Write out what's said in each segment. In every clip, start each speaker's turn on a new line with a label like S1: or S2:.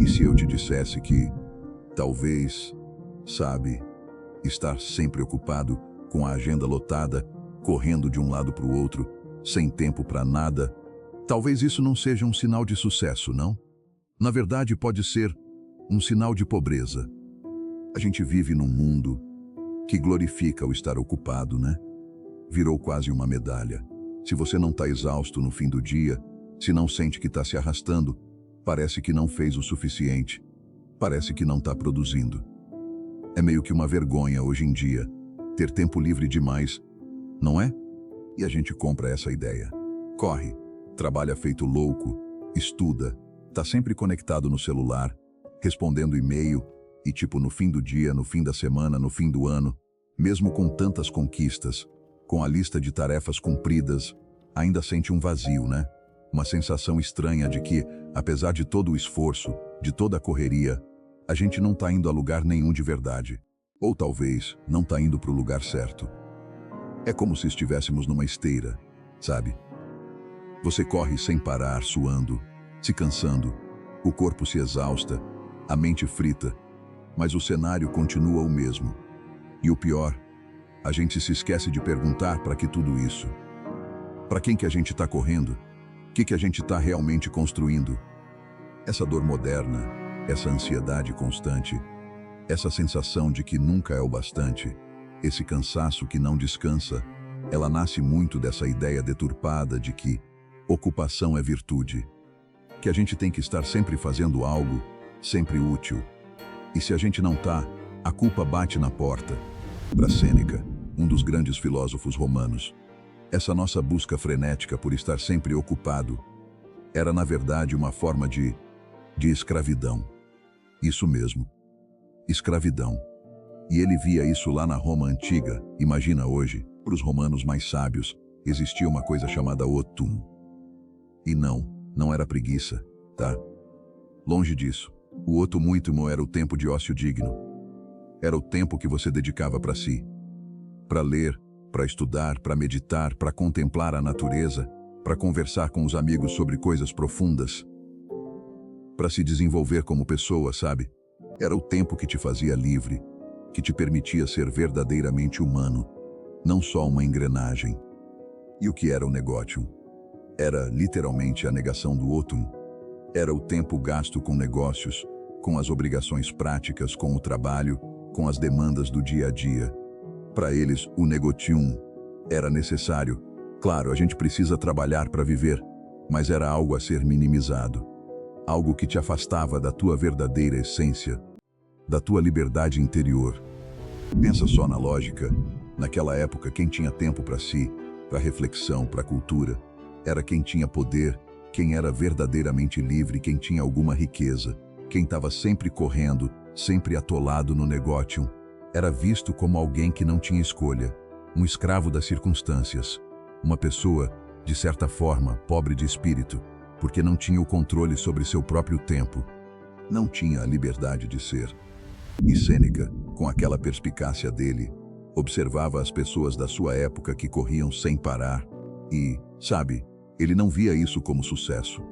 S1: E se eu te dissesse que, talvez, sabe, estar sempre ocupado, com a agenda lotada, correndo de um lado para o outro, sem tempo para nada, talvez isso não seja um sinal de sucesso, não? Na verdade, pode ser um sinal de pobreza. A gente vive num mundo que glorifica o estar ocupado, né? Virou quase uma medalha. Se você não está exausto no fim do dia, se não sente que está se arrastando, parece que não fez o suficiente. Parece que não está produzindo. É meio que uma vergonha hoje em dia ter tempo livre demais, não é? E a gente compra essa ideia. Corre, trabalha feito louco, estuda, está sempre conectado no celular, respondendo e-mail e tipo no fim do dia, no fim da semana, no fim do ano, mesmo com tantas conquistas, com a lista de tarefas cumpridas, ainda sente um vazio, né? Uma sensação estranha de que, apesar de todo o esforço, de toda a correria, a gente não está indo a lugar nenhum de verdade. Ou talvez não está indo para o lugar certo. É como se estivéssemos numa esteira, sabe? Você corre sem parar, suando, se cansando, o corpo se exausta, a mente frita, mas o cenário continua o mesmo. E o pior, a gente se esquece de perguntar para que tudo isso. Para quem que a gente está correndo? O que a gente está realmente construindo? Essa dor moderna, essa ansiedade constante, essa sensação de que nunca é o bastante, esse cansaço que não descansa, ela nasce muito dessa ideia deturpada de que ocupação é virtude, que a gente tem que estar sempre fazendo algo, sempre útil. E se a gente não tá, a culpa bate na porta. Para Sêneca, um dos grandes filósofos romanos, essa nossa busca frenética por estar sempre ocupado era, na verdade, uma forma de escravidão. Isso mesmo, escravidão. E ele via isso lá na Roma antiga. Imagina hoje, para os romanos mais sábios, existia uma coisa chamada otum. E não era preguiça, tá? Longe disso. O otumúitumo era o tempo de ócio digno. Era o tempo que você dedicava para si. Para ler, para estudar, para meditar, para contemplar a natureza, para conversar com os amigos sobre coisas profundas. Para se desenvolver como pessoa, sabe? Era o tempo que te fazia livre, que te permitia ser verdadeiramente humano, não só uma engrenagem. E o que era o negócio? Era literalmente a negação do otum. Era o tempo gasto com negócios, com as obrigações práticas, com o trabalho, com as demandas do dia a dia. Para eles, o negotium era necessário. Claro, a gente precisa trabalhar para viver, mas era algo a ser minimizado. Algo que te afastava da tua verdadeira essência, da tua liberdade interior. Pensa só na lógica. Naquela época, quem tinha tempo para si, para reflexão, para cultura, era quem tinha poder, quem era verdadeiramente livre, quem tinha alguma riqueza, quem estava sempre correndo, sempre atolado no negócio. Era visto como alguém que não tinha escolha, um escravo das circunstâncias, uma pessoa, de certa forma, pobre de espírito, porque não tinha o controle sobre seu próprio tempo, não tinha a liberdade de ser. E Sêneca, com aquela perspicácia dele, observava as pessoas da sua época que corriam sem parar e, sabe, ele não via isso como sucesso.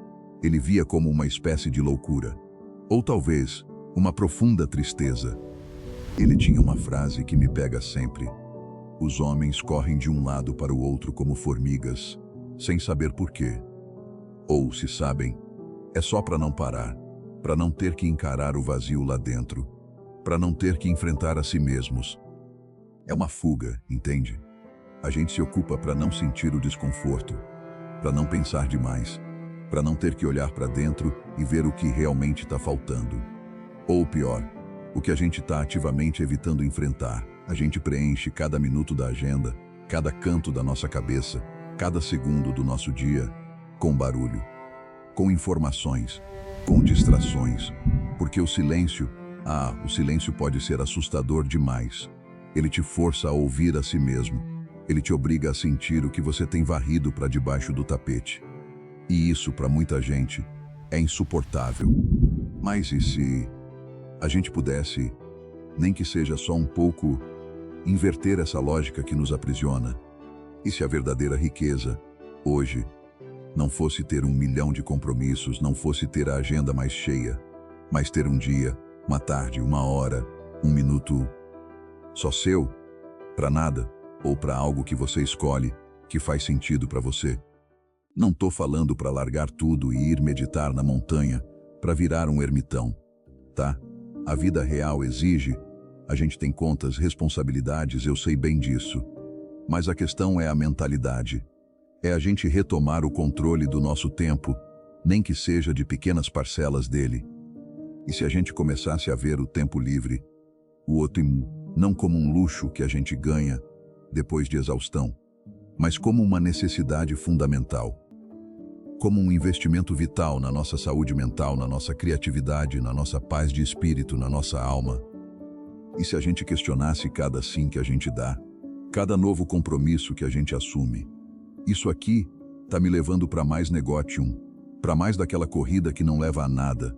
S1: Ele via como uma espécie de loucura, ou talvez uma profunda tristeza. Ele tinha uma frase que me pega sempre: os homens correm de um lado para o outro como formigas, sem saber por quê. Ou, se sabem, é só para não parar, para não ter que encarar o vazio lá dentro, para não ter que enfrentar a si mesmos. É uma fuga, entende? A gente se ocupa para não sentir o desconforto, para não pensar demais, para não ter que olhar para dentro e ver o que realmente está faltando. Ou pior, o que a gente está ativamente evitando enfrentar. A gente preenche cada minuto da agenda, cada canto da nossa cabeça, cada segundo do nosso dia, com barulho, com informações, com distrações, porque o silêncio pode ser assustador demais. Ele te força a ouvir a si mesmo. Ele te obriga a sentir o que você tem varrido para debaixo do tapete. E isso, para muita gente, é insuportável. Mas e se a gente pudesse, nem que seja só um pouco, inverter essa lógica que nos aprisiona? E se a verdadeira riqueza, hoje, não fosse ter 1 milhão de compromissos, não fosse ter a agenda mais cheia, mas ter um dia, uma tarde, uma hora, um minuto só seu, para nada, ou para algo que você escolhe, que faz sentido para você. Não tô falando para largar tudo e ir meditar na montanha, para virar um ermitão, tá? A vida real exige, a gente tem contas, responsabilidades, eu sei bem disso. Mas a questão é a mentalidade. É a gente retomar o controle do nosso tempo, nem que seja de pequenas parcelas dele. E se a gente começasse a ver o tempo livre, o ótimo, não como um luxo que a gente ganha depois de exaustão, mas como uma necessidade fundamental, como um investimento vital na nossa saúde mental, na nossa criatividade, na nossa paz de espírito, na nossa alma. E se a gente questionasse cada sim que a gente dá, cada novo compromisso que a gente assume, isso aqui tá me levando para mais negócio, para mais daquela corrida que não leva a nada,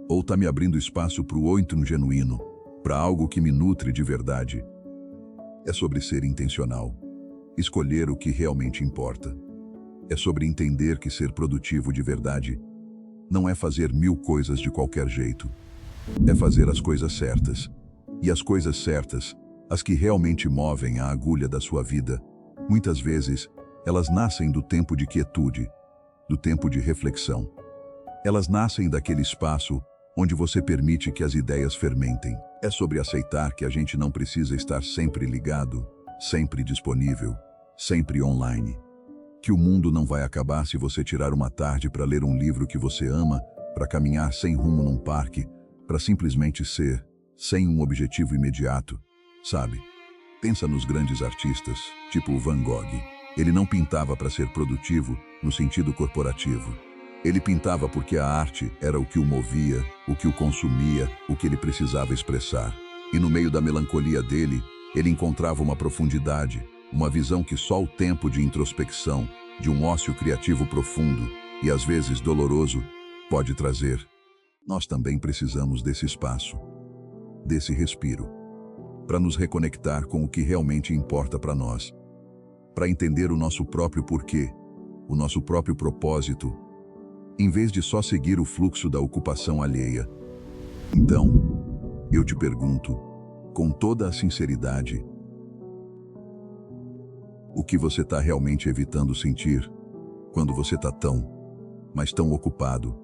S1: ou tá me abrindo espaço para o outro genuíno, para algo que me nutre de verdade. É sobre ser intencional, escolher o que realmente importa. É sobre entender que ser produtivo de verdade não é fazer 1000 coisas de qualquer jeito. É fazer as coisas certas. E as coisas certas, as que realmente movem a agulha da sua vida, muitas vezes, elas nascem do tempo de quietude, do tempo de reflexão. Elas nascem daquele espaço onde você permite que as ideias fermentem. É sobre aceitar que a gente não precisa estar sempre ligado, sempre disponível, sempre online. Que o mundo não vai acabar se você tirar uma tarde para ler um livro que você ama, para caminhar sem rumo num parque, para simplesmente ser, sem um objetivo imediato, sabe? Pensa nos grandes artistas, tipo o Van Gogh. Ele não pintava para ser produtivo no sentido corporativo. Ele pintava porque a arte era o que o movia, o que o consumia, o que ele precisava expressar. E no meio da melancolia dele, ele encontrava uma profundidade, uma visão que só o tempo de introspecção, de um ócio criativo profundo e às vezes doloroso, pode trazer. Nós também precisamos desse espaço, desse respiro, para nos reconectar com o que realmente importa para nós, para entender o nosso próprio porquê, o nosso próprio propósito, em vez de só seguir o fluxo da ocupação alheia. Então, eu te pergunto, com toda a sinceridade, o que você está realmente evitando sentir quando você está tão, mas tão ocupado,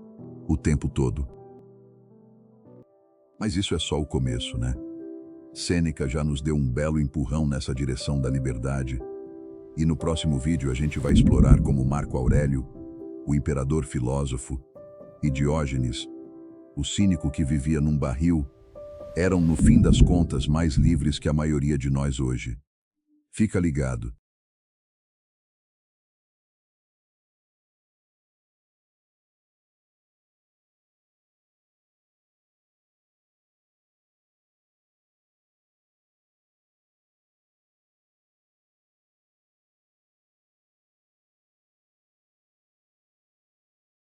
S1: o tempo todo? Mas isso é só o começo, né? Sêneca já nos deu um belo empurrão nessa direção da liberdade, e no próximo vídeo a gente vai explorar como Marco Aurélio, o imperador filósofo, e Diógenes, o cínico que vivia num barril, eram no fim das contas mais livres que a maioria de nós hoje. Fica ligado.